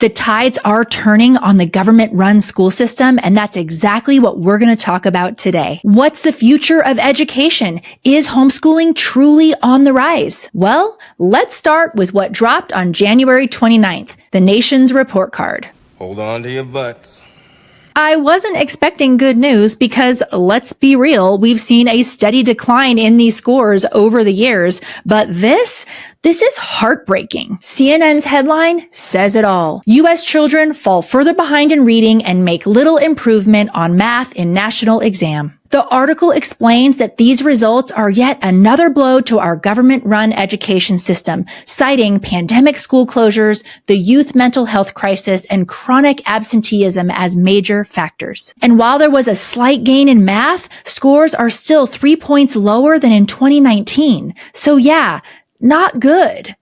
The tides are turning on the government-run school system, and that's exactly what we're going to talk about today. What's the future of education? Is homeschooling truly on the rise? Well, let's start with what dropped on January 29th, the nation's report card. Hold on to your butts. I wasn't expecting good news because, let's be real, we've seen a steady decline in these scores over the years, but this is heartbreaking. CNN's headline says it all. U.S. children fall further behind in reading and make little improvement on math in national exam. The article explains that these results are yet another blow to our government-run education system, citing pandemic school closures, the youth mental health crisis, and chronic absenteeism as major factors. And while there was a slight gain in math, scores are still 3 points lower than in 2019. So yeah, not good.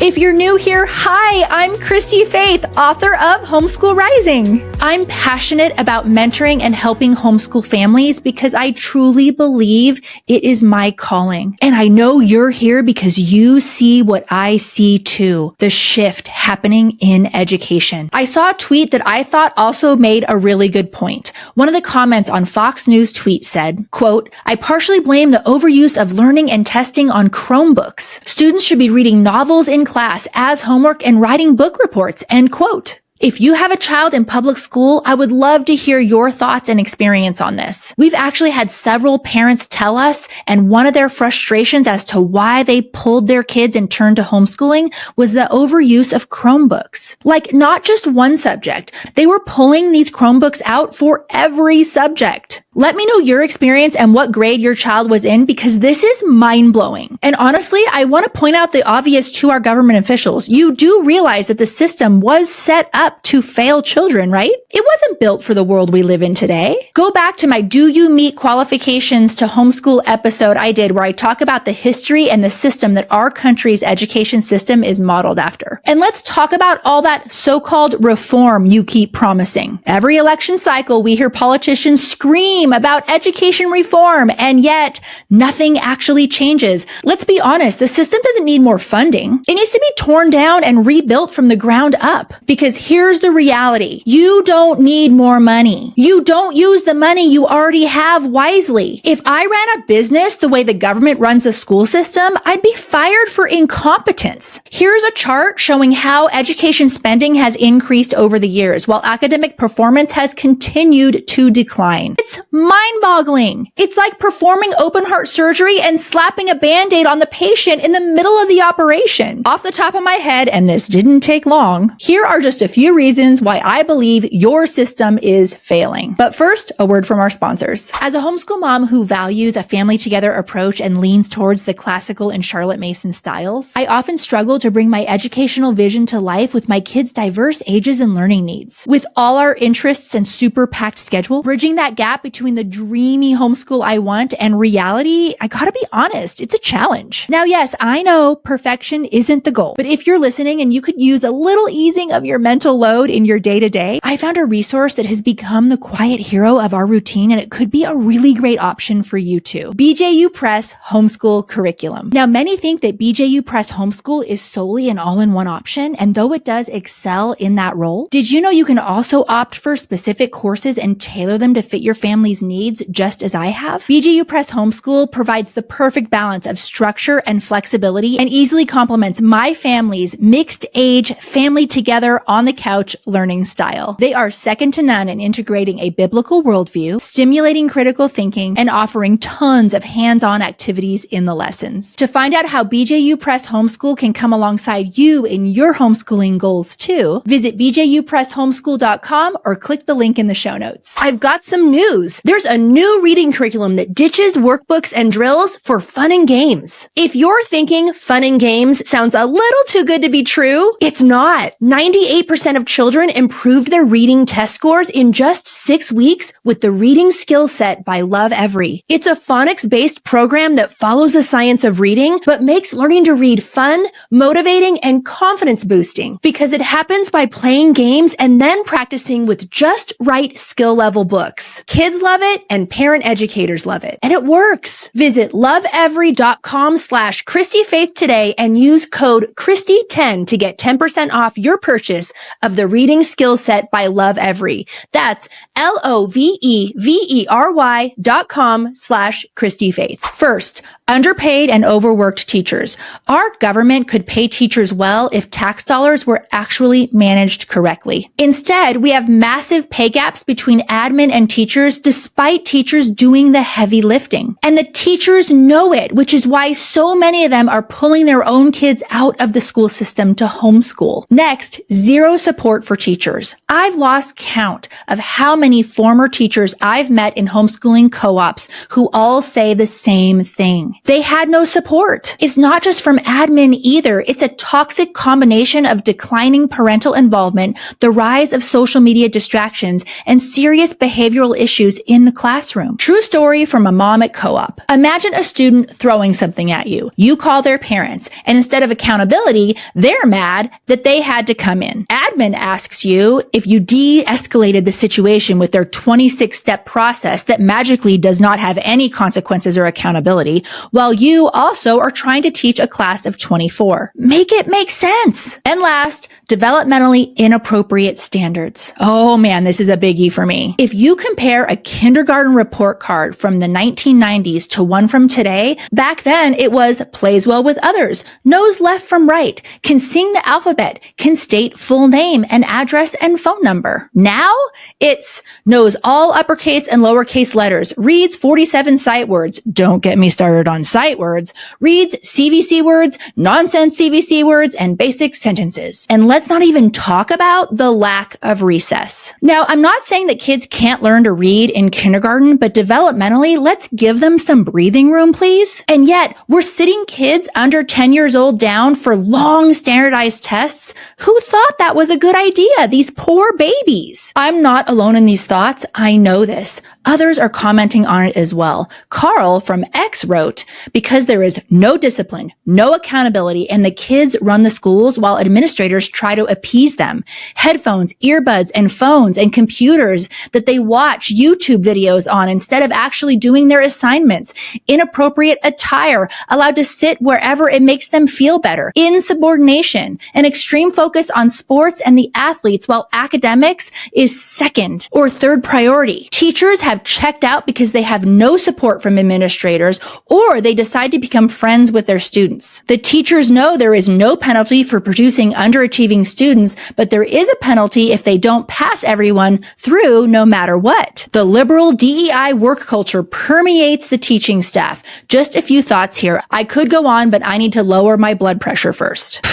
If you're new here, hi, I'm Christy-Faith, author of Homeschool Rising. I'm passionate about mentoring and helping homeschool families because I truly believe it is my calling. And I know you're here because you see what I see too, the shift happening in education. I saw a tweet that I thought also made a really good point. One of the comments on Fox News tweet said, quote, "I partially blame the overuse of learning and testing on Chromebooks. Students should be reading novels in class as homework and writing book reports," end quote. If you have a child in public school, I would love to hear your thoughts and experience on this. We've actually had several parents tell us, and one of their frustrations as to why they pulled their kids and turned to homeschooling was the overuse of Chromebooks. Like, not just one subject. They were pulling these Chromebooks out for every subject. Let me know your experience and what grade your child was in, because this is mind-blowing. And honestly, I want to point out the obvious to our government officials. You do realize that the system was set up to fail children, right? It wasn't built for the world we live in today. Go back to my Do You Meet Qualifications to Homeschool episode I did, where I talk about the history and the system that our country's education system is modeled after. And let's talk about all that so-called reform you keep promising. Every election cycle, we hear politicians scream about education reform, and yet nothing actually changes. Let's be honest, the system doesn't need more funding. It needs to be torn down and rebuilt from the ground up. Because here's the reality. You don't need more money. You don't use the money you already have wisely. If I ran a business the way the government runs the school system, I'd be fired for incompetence. Here's a chart showing how education spending has increased over the years, while academic performance has continued to decline. It's mind-boggling. It's like performing open heart surgery and slapping a Band-Aid on the patient in the middle of the operation. Off the top of my head, and this didn't take long, here are just a few reasons why I believe your system is failing. But first, a word from our sponsors. As a homeschool mom who values a family together approach and leans towards the classical and Charlotte Mason styles, I often struggle to bring my educational vision to life with my kids' diverse ages and learning needs. With all our interests and super packed schedule, bridging that gap between the dreamy homeschool I want and reality, I gotta be honest, it's a challenge. Now, yes, I know perfection isn't the goal, but if you're listening and you could use a little easing of your mental load in your day-to-day, I found a resource that has become the quiet hero of our routine, and it could be a really great option for you too. BJU Press Homeschool Curriculum. Now, many think that BJU Press Homeschool is solely an all-in-one option, and though it does excel in that role, did you know you can also opt for specific courses and tailor them to fit your family's needs, just as I have? BJU Press Homeschool provides the perfect balance of structure and flexibility and easily complements my family's mixed age, family together on the couch learning style. They are second to none in integrating a biblical worldview, stimulating critical thinking, and offering tons of hands-on activities in the lessons. To find out how BJU Press Homeschool can come alongside you in your homeschooling goals too, visit bjupresshomeschool.com or click the link in the show notes. I've got some news. Plus, there's a new reading curriculum that ditches workbooks and drills for fun and games. If you're thinking fun and games sounds a little too good to be true, it's not. 98% of children improved their reading test scores in just 6 weeks with the Reading Skill Set by Love Every. It's a phonics-based program that follows the science of reading, but makes learning to read fun, motivating, and confidence boosting because it happens by playing games and then practicing with just right skill level books. Kids love it and parent educators love it. And it works. Visit loveevery.com/Christy-Faith today and use code Christy10 to get 10% off your purchase of the Reading Skill Set by Love Every. That's lovevery.com/Christy-Faith. First, underpaid and overworked teachers. Our government could pay teachers well if tax dollars were actually managed correctly. Instead, we have massive pay gaps between admin and teachers despite teachers doing the heavy lifting. And the teachers know it, which is why so many of them are pulling their own kids out of the school system to homeschool. Next, zero support for teachers. I've lost count of how many former teachers I've met in homeschooling co-ops who all say the same thing. They had no support. It's not just from admin either. It's a toxic combination of declining parental involvement, the rise of social media distractions, and serious behavioral issues in the classroom. True story from a mom at co-op. Imagine a student throwing something at you. You call their parents, and instead of accountability, they're mad that they had to come in. Admin asks you if you de-escalated the situation with their 26-step process that magically does not have any consequences or accountability, while you also are trying to teach a class of 24. Make it make sense. And last, developmentally inappropriate standards. Oh man, this is a biggie for me. If you compare a kindergarten report card from the 1990s to one from today, back then it was plays well with others, knows left from right, can sing the alphabet, can state full name and address and phone number. Now it's knows all uppercase and lowercase letters, reads 47 sight words. Don't get me started on sight words, reads CVC words, nonsense CVC words, and basic sentences. And let's not even talk about the lack of recess. Now, I'm not saying that kids can't learn to read in kindergarten, but developmentally, let's give them some breathing room, please. And yet, we're sitting kids under 10 years old down for long standardized tests. Who thought that was a good idea? These poor babies. I'm not alone in these thoughts. I know this. Others are commenting on it as well. Carl from X wrote, because there is no discipline, no accountability, and the kids run the schools while administrators try to appease them. Headphones, earbuds, and phones and computers that they watch YouTube videos on instead of actually doing their assignments. Inappropriate attire, allowed to sit wherever it makes them feel better. Insubordination, an extreme focus on sports and the athletes while academics is second or third priority. Teachers have checked out because they have no support from administrators or they decide to become friends with their students. The teachers know there is no penalty for producing underachieving students, but there is a penalty if they don't pass everyone through no matter what. The liberal DEI work culture permeates the teaching staff. Just a few thoughts here. I could go on, but I need to lower my blood pressure first.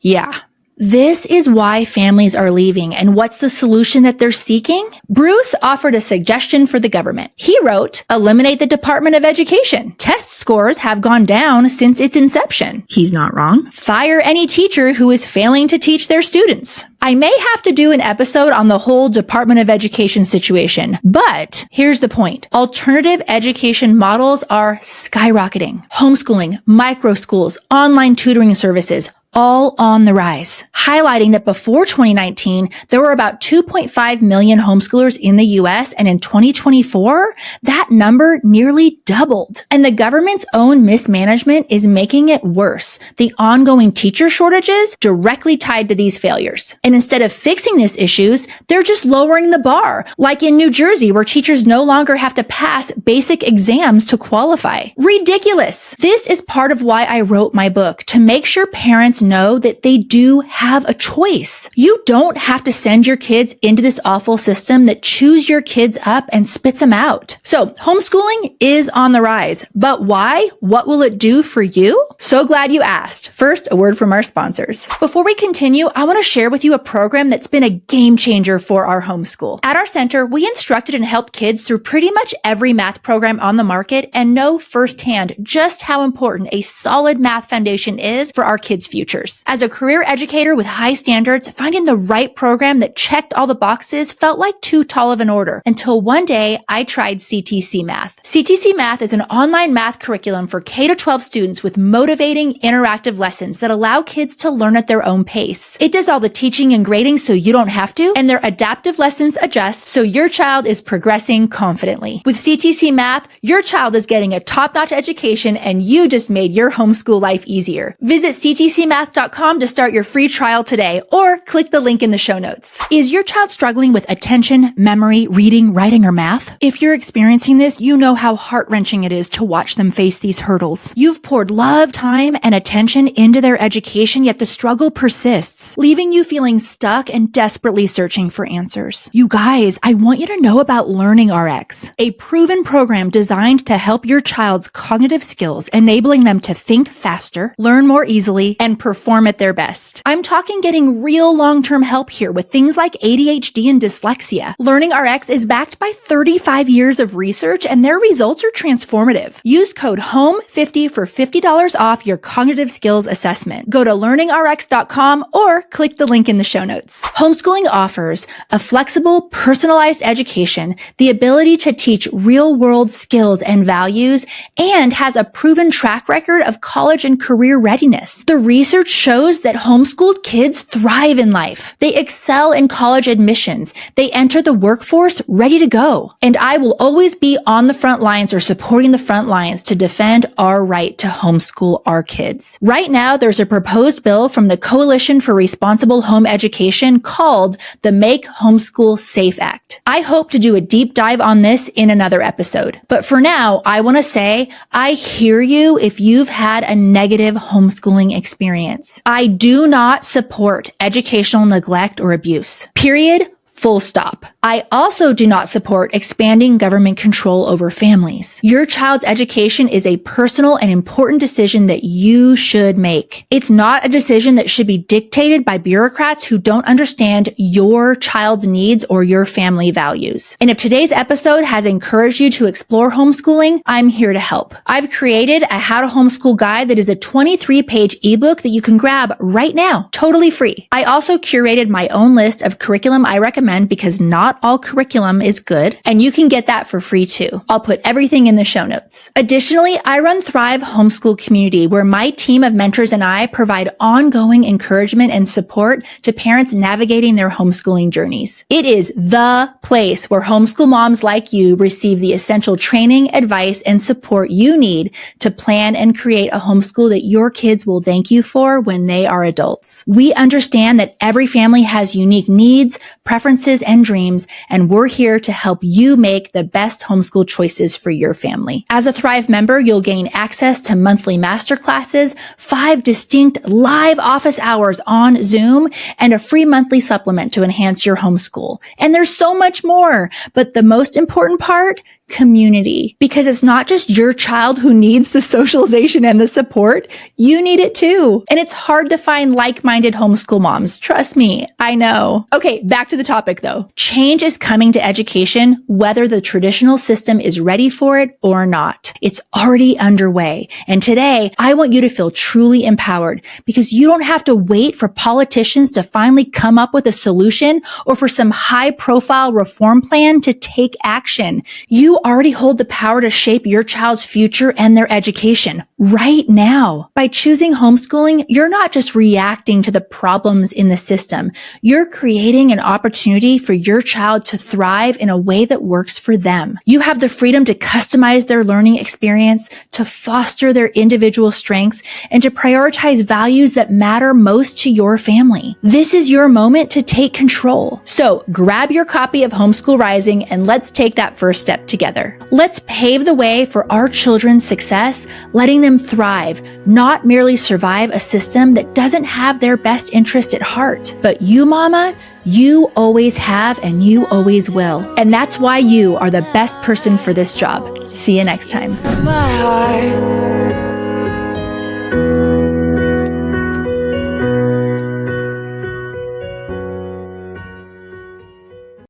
Yeah. This is why families are leaving, and what's the solution that they're seeking? Bruce offered a suggestion for the government. He wrote, eliminate the Department of Education. Test scores have gone down since its inception. He's not wrong. Fire any teacher who is failing to teach their students. I may have to do an episode on the whole Department of Education situation, but here's the point. Alternative education models are skyrocketing. Homeschooling, microschools, online tutoring services, all on the rise, highlighting that before 2019, there were about 2.5 million homeschoolers in the U.S. And in 2024, that number nearly doubled. And the government's own mismanagement is making it worse. The ongoing teacher shortages directly tied to these failures. And instead of fixing these issues, they're just lowering the bar, like in New Jersey, where teachers no longer have to pass basic exams to qualify. Ridiculous. This is part of why I wrote my book, to make sure parents kids know that they do have a choice. You don't have to send your kids into this awful system that chews your kids up and spits them out. So homeschooling is on the rise, but why? What will it do for you? So glad you asked. First, a word from our sponsors. Before we continue, I want to share with you a program that's been a game changer for our homeschool. At our center, we instructed and helped kids through pretty much every math program on the market and know firsthand just how important a solid math foundation is for our kids' futures. As a career educator with high standards, finding the right program that checked all the boxes felt like too tall of an order until one day I tried CTC Math. CTC Math is an online math curriculum for K-12 students with motivating, interactive lessons that allow kids to learn at their own pace. It does all the teaching and grading so you don't have to, and their adaptive lessons adjust so your child is progressing confidently. With CTC Math, your child is getting a top-notch education and you just made your homeschool life easier. Visit ctcmath.com to start your free trial today or click the link in the show notes. Is your child struggling with attention, memory, reading, writing, or math? If you're experiencing this, you know how heart-wrenching it is to watch them face these hurdles. You've poured love, time, and attention into their education, yet the struggle persists, leaving you feeling stuck and desperately searching for answers. You guys, I want you to know about Learning RX, a proven program designed to help your child's cognitive skills, enabling them to think faster, learn more easily, and perform at their best. I'm talking getting real long-term help here with things like ADHD and dyslexia. Learning RX is backed by 35 years of research and their results are transformative. Use code HOME50 for $50 off your cognitive skills assessment. Go to learningrx.com or click the link in the show notes. Homeschooling offers a flexible, personalized education, the ability to teach real-world skills and values, and has a proven track record of college and career readiness. The research shows that homeschooled kids thrive in life. They excel in college admissions. They enter the workforce ready to go. And I will always be on the front lines or supporting the front lines to defend our right to homeschool our kids. Right now, there's a proposed bill from the Coalition for Responsible Home Education called the Make Homeschool Safe Act. I hope to do a deep dive on this in another episode. But for now, I want to say I hear you if you've had a negative homeschooling experience. I do not support educational neglect or abuse. Period. Full stop. I also do not support expanding government control over families. Your child's education is a personal and important decision that you should make. It's not a decision that should be dictated by bureaucrats who don't understand your child's needs or your family values. And if today's episode has encouraged you to explore homeschooling, I'm here to help. I've created a How to Homeschool guide that is a 23-page ebook that you can grab right now, totally free. I also curated my own list of curriculum I recommend because not all curriculum is good, and you can get that for free too. I'll put everything in the show notes. Additionally, I run Thrive Homeschool Community, where my team of mentors and I provide ongoing encouragement and support to parents navigating their homeschooling journeys. It is the place where homeschool moms like you receive the essential training, advice, and support you need to plan and create a homeschool that your kids will thank you for when they are adults. We understand that every family has unique needs, preferences, and dreams, and we're here to help you make the best homeschool choices for your family. As a Thrive member, you'll gain access to monthly masterclasses, 5 distinct live office hours on Zoom, and a free monthly supplement to enhance your homeschool. And there's so much more, but the most important part, community, because it's not just your child who needs the socialization and the support. You need it too. And it's hard to find like-minded homeschool moms. Trust me, I know. Okay, back to the topic though. Change is coming to education, whether the traditional system is ready for it or not. It's already underway. And today, I want you to feel truly empowered because you don't have to wait for politicians to finally come up with a solution or for some high-profile reform plan to take action. You already hold the power to shape your child's future and their education right now. By choosing homeschooling, you're not just reacting to the problems in the system. You're creating an opportunity for your child to thrive in a way that works for them. You have the freedom to customize their learning experience, to foster their individual strengths, and to prioritize values that matter most to your family. This is your moment to take control. So grab your copy of Homeschool Rising and let's take that first step together. Let's pave the way for our children's success, letting them them thrive, not merely survive a system that doesn't have their best interest at heart. But you, Mama, you always have and you always will. And that's why you are the best person for this job. See you next time. My heart